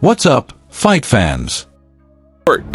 What's up, fight fans? That's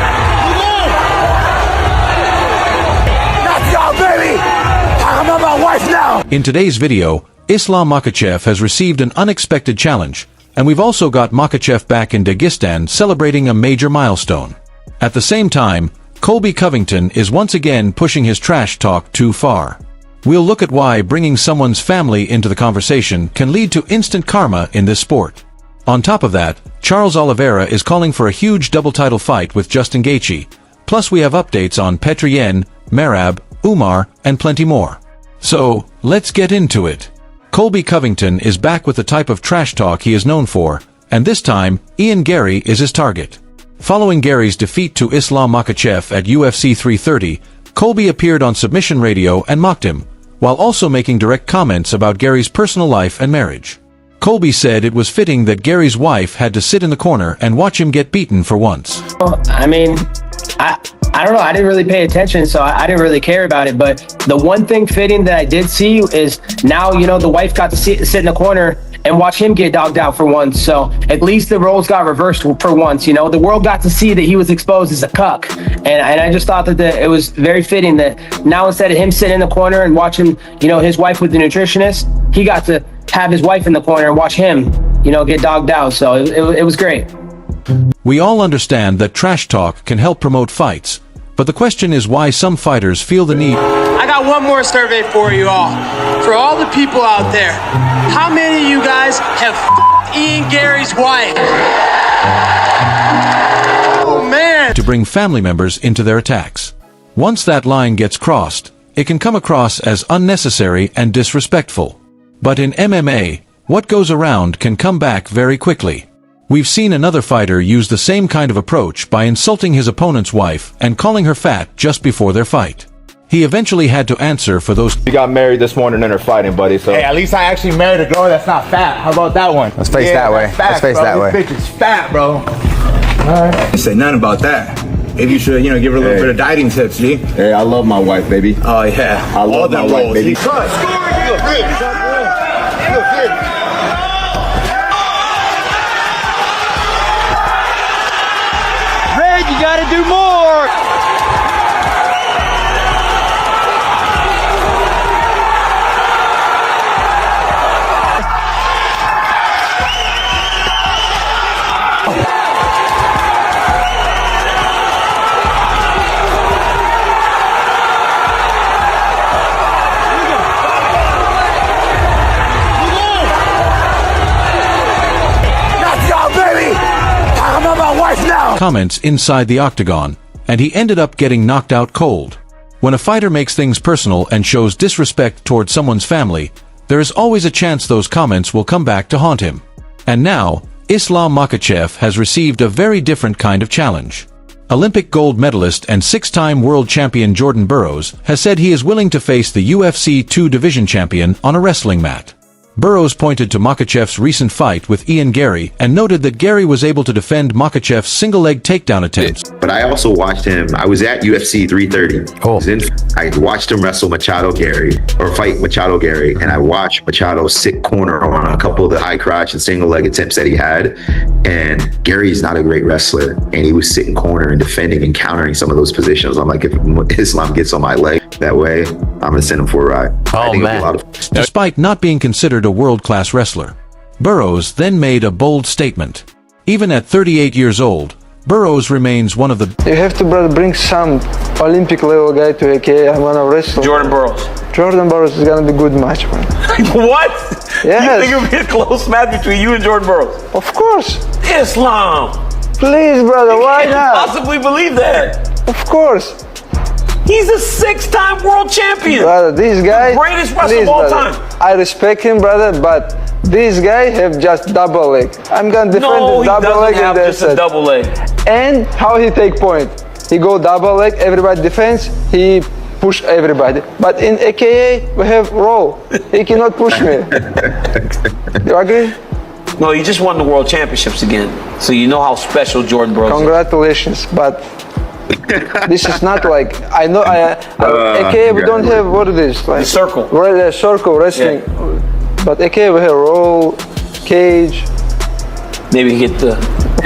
y'all, baby! I'm on my wife now! In today's video, Islam Makhachev has received an unexpected challenge, and we've also got Makhachev back in Dagestan celebrating a major milestone. At the same time, Colby Covington is once again pushing his trash talk too far. We'll look at why bringing someone's family into the conversation can lead to instant karma in this sport. On top of that, Charles Oliveira is calling for a huge double title fight with Justin Gaethje. Plus we have updates on Petr Yan, Merab, Umar, and plenty more. So, let's get into it. Colby Covington is back with the type of trash talk he is known for, and this time, Ian Gary is his target. Following Gary's defeat to Islam Makhachev at UFC 330, Colby appeared on Submission Radio and mocked him, while also making direct comments about Gary's personal life and marriage. Colby said it was fitting that Gary's wife had to sit in the corner and watch him get beaten for once. Well, I mean, I don't know. I didn't really pay attention, so I didn't really care about it. But the one thing fitting that I did see is now, the wife got to sit in the corner and watch him get dogged out for once. So at least the roles got reversed for once. The world got to see that he was exposed as a cuck. And I just thought that it was very fitting that now instead of him sitting in the corner and watching, his wife with the nutritionist, he got to have his wife in the corner and watch him, get dogged out. So it was great. We all understand that trash talk can help promote fights, but the question is why some fighters feel the need. I got one more survey for you all. For all the people out there, how many of you guys have Ian Gary's wife? Oh man! To bring family members into their attacks. Once that line gets crossed, it can come across as unnecessary and disrespectful. But in MMA, what goes around can come back very quickly. We've seen another fighter use the same kind of approach by insulting his opponent's wife and calling her fat just before their fight. He eventually had to answer for those. We got married this morning and are fighting, buddy, so. Hey, at least I actually married a girl that's not fat. How about that one? Let's face that way. Facts, Let's face bro. that way. This bitch is fat, bro. Alright. Say nothing about that. Maybe you should, give her a little bit of dieting tips, G. Hey, I love my wife, baby. Oh, yeah. I love my wife, baby. Red, you gotta do more! Comments inside the octagon, and he ended up getting knocked out cold. When a fighter makes things personal and shows disrespect toward someone's family, there is always a chance those comments will come back to haunt him. And now, Islam Makhachev has received a very different kind of challenge. Olympic gold medalist and six-time world champion Jordan Burroughs has said he is willing to face the UFC 2 division champion on a wrestling mat. Burroughs pointed to Makhachev's recent fight with Ian Gary and noted that Gary was able to defend Makhachev's single-leg takedown attempts. But I also watched him. I was at UFC 330. I watched him wrestle Machado Gary, or fight Machado Gary, and I watched Machado sit corner on a couple of the high crotch and single-leg attempts that he had. And Gary's not a great wrestler, and he was sitting corner and defending and countering some of those positions. I'm like, if Islam gets on my leg that way, I'm gonna send him for a ride. Oh, man. Despite not being considered a world-class wrestler, Burroughs then made a bold statement. Even at 38 years old, Burroughs remains one of the... You have to bring some Olympic level guy to AK. I wanna wrestle. Jordan Burroughs. Jordan Burroughs is gonna be a good match, man. What? Yes. You think it'll be a close match between you and Jordan Burroughs? Of course. Islam! Please, brother, why I not? can't possibly believe that. Of course. He's a six-time world champion. Brother, this guy... The greatest wrestler of all time. I respect him, brother, but this guy have just double leg. I'm gonna defend his double leg. No, he doesn't have just a double leg. And how he take point? He go double leg, everybody defends, he push everybody. But in AKA, we have roll. He cannot push me. You agree? No, you just won the world championships again. So you know how special Jordan Burroughs is. Congratulations, but this is not like, I know, AKA we don't have, what it is? Like, circle. Circle wrestling. Yeah. But AKA we have roll, cage. Maybe get the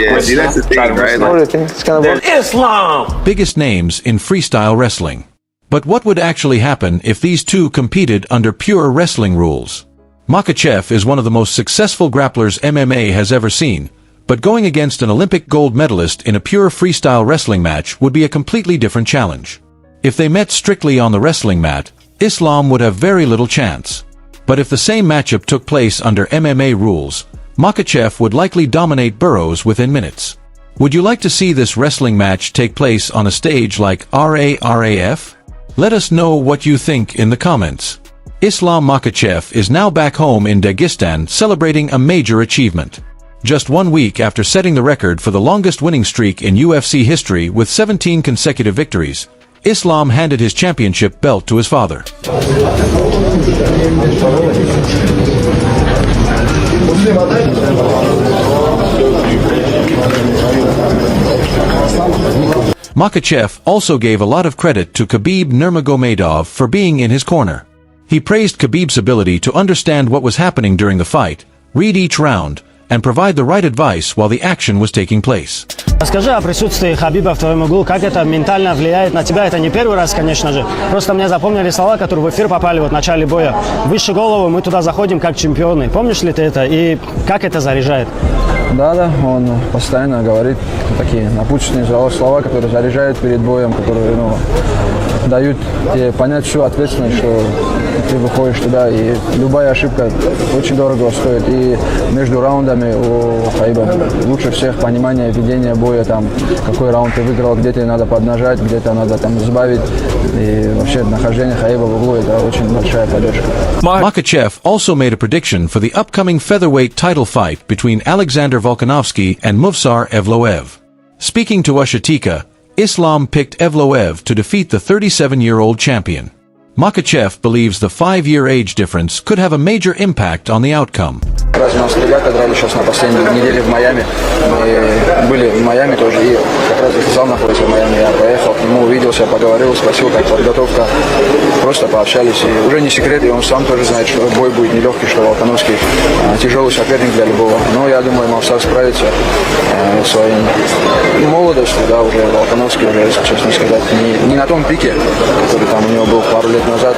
Yeah, see, that's the thing, right? It's kind of Islam! Biggest names in freestyle wrestling. But what would actually happen if these two competed under pure wrestling rules? Makhachev is one of the most successful grapplers MMA has ever seen, but going against an Olympic gold medalist in a pure freestyle wrestling match would be a completely different challenge. If they met strictly on the wrestling mat, Islam would have very little chance. But if the same matchup took place under MMA rules, Makhachev would likely dominate Burroughs within minutes. Would you like to see this wrestling match take place on a stage like RAF? Let us know what you think in the comments. Islam Makhachev is now back home in Dagestan celebrating a major achievement. Just 1 week after setting the record for the longest winning streak in UFC history with 17 consecutive victories, Islam handed his championship belt to his father. Makhachev also gave a lot of credit to Khabib Nurmagomedov for being in his corner. He praised Khabib's ability to understand what was happening during the fight, read each round, and provide the right advice while the action was taking place. Расскажи о присутствии Хабиба в твоем углу, как это ментально влияет на тебя. Это не первый раз, конечно же. Просто мне запомнили слова, которые в эфир попали в начале боя. Выше голову, мы туда заходим как чемпионы. Помнишь ли ты это и как это заряжает? Да, он постоянно говорит такие напутственные слова, которые заряжают перед боем, которые дают тебе понять всю ответственность, что ты выходишь туда, и любая ошибка очень дорого стоит. И между раундами у Хаиба лучше всех понимание ведения боя, там, какой раунд ты выиграл, где тебе надо поднажать, где-то надо там сбавить. И вообще нахождение Хаиба в углу – это очень большая поддержка. Makhachev also made a prediction for the upcoming featherweight title fight between Alexander Volkanovski and Movsar Evloev. Speaking to Ushatika, Islam picked Evloev to defeat the 37-year-old champion. Makhachev believes the 5-year age difference could have a major impact on the outcome. Раз у нас ребята дрались сейчас на последней неделе в Майами. Мы были в Майами тоже, и как раз зал находится в Майами. Я поехал к нему, увиделся, поговорил, спросил, как подготовка. Просто пообщались. И уже не секрет, и он сам тоже знает, что бой будет нелегкий, что Волконовский тяжелый соперник для любого. Но я думаю, Мовсар справится своей молодостью, да, уже Волконовский уже, если честно сказать, не на том пике, который там у него был пару лет назад,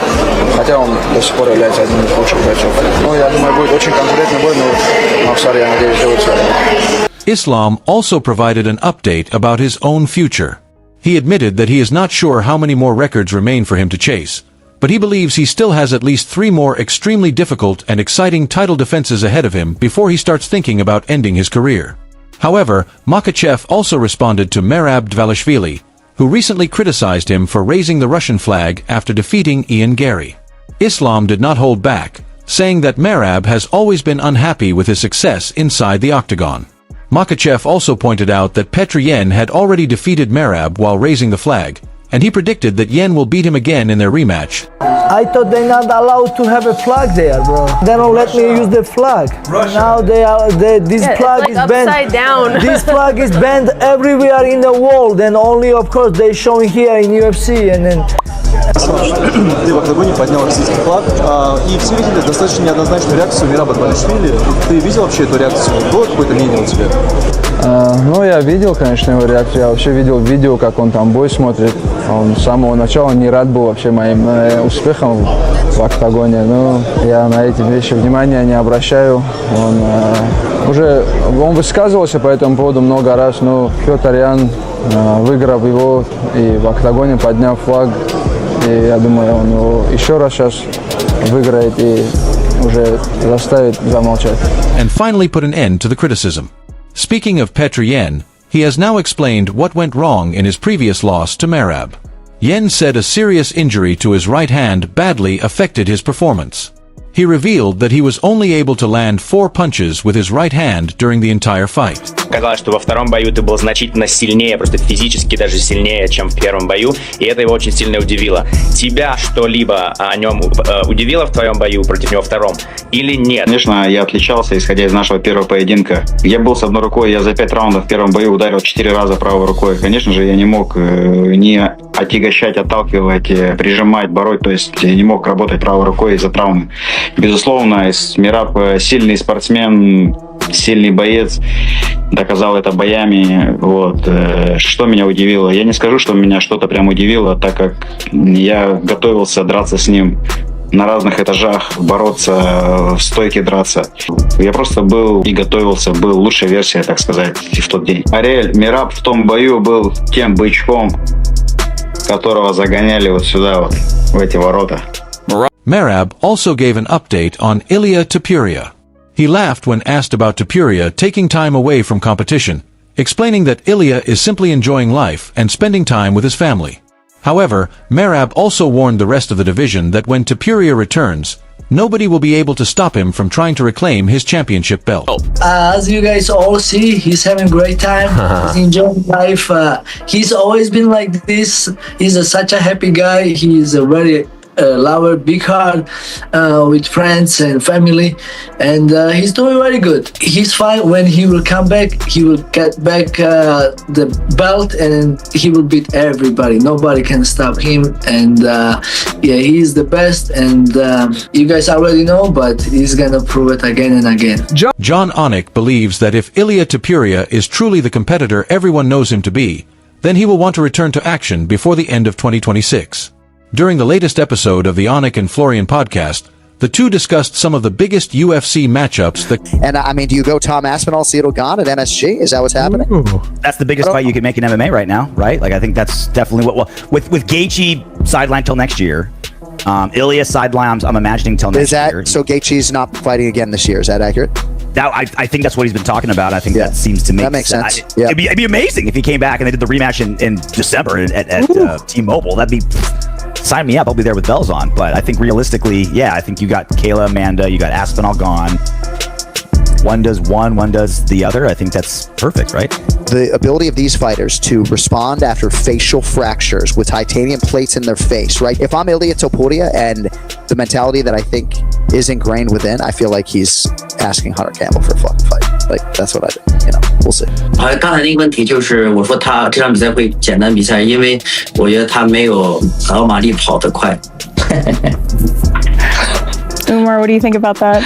хотя он до сих пор является одним из лучших бойцов. Но я думаю, будет очень конкурентный бой, но Мовсар, я надеюсь, сделает свое. Islam also provided an update about his own future. He admitted that he is not sure how many more records remain for him to chase, but he believes he still has at least 3 more extremely difficult and exciting title defenses ahead of him before he starts thinking about ending his career. However, Makhachev also responded to Merab Dvalishvili, who recently criticized him for raising the Russian flag after defeating Ian Gary. Islam did not hold back, saying that Merab has always been unhappy with his success inside the octagon. Makhachev also pointed out that Petr Yan had already defeated Merab while raising the flag, and he predicted that Yan will beat him again in their rematch. I thought they're not allowed to have a flag there, bro. They don't let me use the flag. Russia. Now this flag is banned. Upside down. This flag is banned everywhere in the world, and only, of course, they showing here in UFC, and then. Ты в октагоне поднял российский флаг, и все видели достаточно неоднозначную реакцию Мераба Двалишвили. Ты видел вообще эту реакцию? Было какое-то мнение у тебя? Ну, я видел, конечно, его реакцию. Я вообще видел видео, как он там бой смотрит. Он с самого начала не рад был вообще моим успехам в октагоне. Но я на эти вещи внимания не обращаю. Он высказывался по этому поводу много раз, но Петр Ян, выиграв его и в октагоне подняв флаг, и я думаю, он его еще раз сейчас выиграет и уже заставит замолчать. And finally put an end to the criticism. Speaking of Petr Yan, he has now explained what went wrong in his previous loss to Merab. Yan said a serious injury to his right hand badly affected his performance. He revealed that he was only able to land 4 punches with his right hand during the entire fight. Казалось, что во втором бою ты был значительно сильнее, просто физически даже сильнее, чем в первом бою, и это его очень сильно удивило. Тебя что-либо о нем удивило в твоем бою против него втором или нет? Конечно, я отличался, исходя из нашего первого поединка. Я был с одной рукой, я за 5 раундов в первом бою ударил 4 раза правой рукой. Конечно же, я не мог не отягощать, отталкивать, прижимать, бороть, то есть я не мог работать правой рукой из-за травмы. Безусловно, Мераб сильный спортсмен, сильный боец. доказал это боями. Вот. Что меня удивило? Я не скажу, что меня что-то прям удивило, так как я готовился драться с ним на разных этажах, бороться, в стойке драться. Я просто был и готовился, был лучшей версией, так сказать, в тот день. Ариэль, Мераб в том бою был тем бычком, которого загоняли вот сюда, вот, в эти ворота. Merab also gave an update on Ilia Topuria. He laughed when asked about Topuria taking time away from competition, explaining that Ilia is simply enjoying life and spending time with his family. However, Merab also warned the rest of the division that when Topuria returns, nobody will be able to stop him from trying to reclaim his championship belt. As you guys all see, he's having a great time. He's enjoying life. He's always been like this. He's such a happy guy. He's a very lover, big heart, with friends and family, and he's doing very good. He's fine. When he will come back, he will get back the belt and he will beat everybody. Nobody can stop him, and yeah, he's the best, and you guys already know, but he's gonna prove it again and again. John Onik believes that if Ilia Topuria is truly the competitor everyone knows him to be, then he will want to return to action before the end of 2026. During the latest episode of the Onik and Florian podcast, the two discussed some of the biggest UFC matchups that... And I mean, do you go Tom Aspinall, Cyril Gane at MSG? Is that what's happening? Ooh. That's the biggest fight you can make in MMA right now, right? Like, I think that's definitely what... Well, with Gaethje sidelined till next year, Ilya sidelined, I'm imagining till next year. So Gaethje's not fighting again this year, is that accurate? I think that's what he's been talking about. I think that seems to make that makes sense. It'd be amazing if he came back and they did the rematch in December at T-Mobile. That'd be... Sign me up. I'll be there with bells on. But I think realistically, yeah, I think you got Kayla, Amanda, you got Aspinall gone. One does one does the other. I think that's perfect, right? The ability of these fighters to respond after facial fractures with titanium plates in their face, right? If I'm Ilia Topuria and the mentality that I think is ingrained within, I feel like he's asking Hunter Campbell for a fucking fight. Like, that's what I do. You know, we'll see. 刚才那个问题就是，我说他这场比赛会简单比赛，因为我觉得他没有老马力跑得快。Umar, what do you think about that?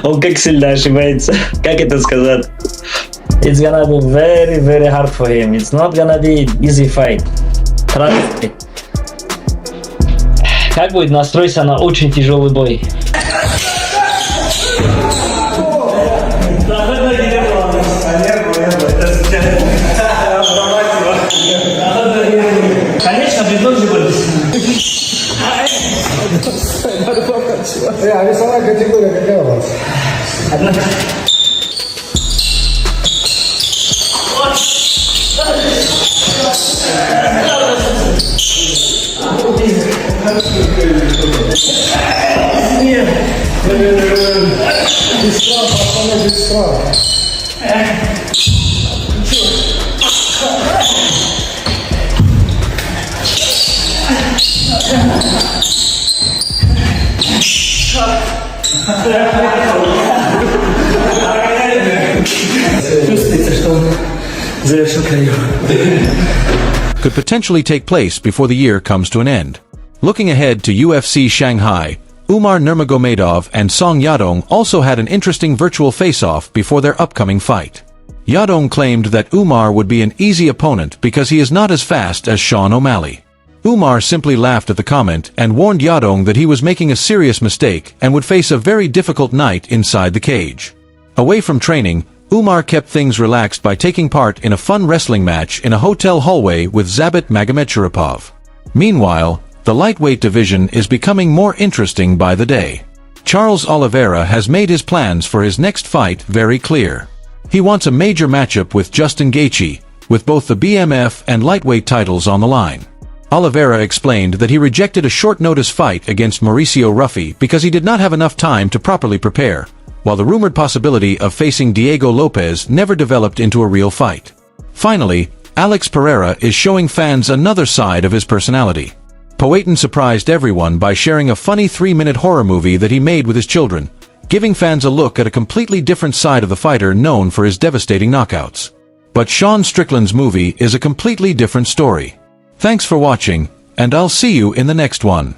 Он как сильно ошибается. Как это сказать? It's gonna be very, very hard for him. It's not gonna be easy fight. Trust me. Как будет, настройся на очень тяжелый бой. Конечно, бедок же будет. А весовая категория какая у вас? Одна. Без прав, пацаны, без прав. Could potentially take place before the year comes to an end. Looking ahead to UFC Shanghai, Umar Nurmagomedov and Song Yadong also had an interesting virtual face-off before their upcoming fight. Yadong claimed that Umar would be an easy opponent because he is not as fast as Sean O'Malley. Umar simply laughed at the comment and warned Yadong that he was making a serious mistake and would face a very difficult night inside the cage. Away from training, Umar kept things relaxed by taking part in a fun wrestling match in a hotel hallway with Zabit Magomedchirapov. Meanwhile, the lightweight division is becoming more interesting by the day. Charles Oliveira has made his plans for his next fight very clear. He wants a major matchup with Justin Gaethje, with both the BMF and lightweight titles on the line. Oliveira explained that he rejected a short-notice fight against Mauricio Ruffi because he did not have enough time to properly prepare, while the rumored possibility of facing Diego Lopez never developed into a real fight. Finally, Alex Pereira is showing fans another side of his personality. Poatan surprised everyone by sharing a funny 3-minute horror movie that he made with his children, giving fans a look at a completely different side of the fighter known for his devastating knockouts. But Sean Strickland's movie is a completely different story. Thanks for watching, and I'll see you in the next one.